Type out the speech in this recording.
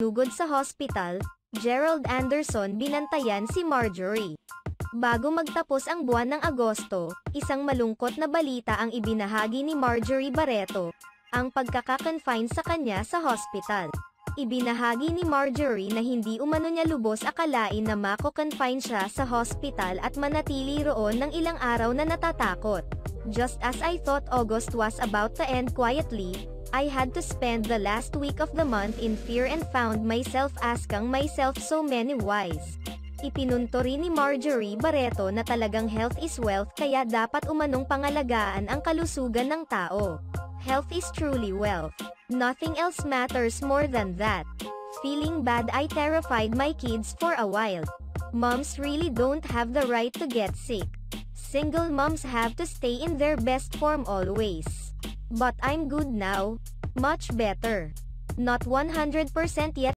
Lugod sa hospital, Gerald Anderson binantayan si Marjorie. Bago magtapos ang buwan ng Agosto, isang malungkot na balita ang ibinahagi ni Marjorie Barreto, ang pagkaka-confine sa kanya sa hospital. Ibinahagi ni Marjorie na hindi umano niya lubos akalain na mako-confine siya sa hospital at manatili roon ng ilang araw na natatakot. Just as I thought August was about to end quietly, I had to spend the last week of the month in fear and found myself asking myself so many whys. Ipinunto rin ni Marjorie Barreto na talagang health is wealth kaya dapat umanong pangalagaan ang kalusugan ng tao. Health is truly wealth. Nothing else matters more than that. Feeling bad, I terrified my kids for a while. Moms really don't have the right to get sick. Single moms have to stay in their best form always. But I'm good now. Much better. Not 100% yet.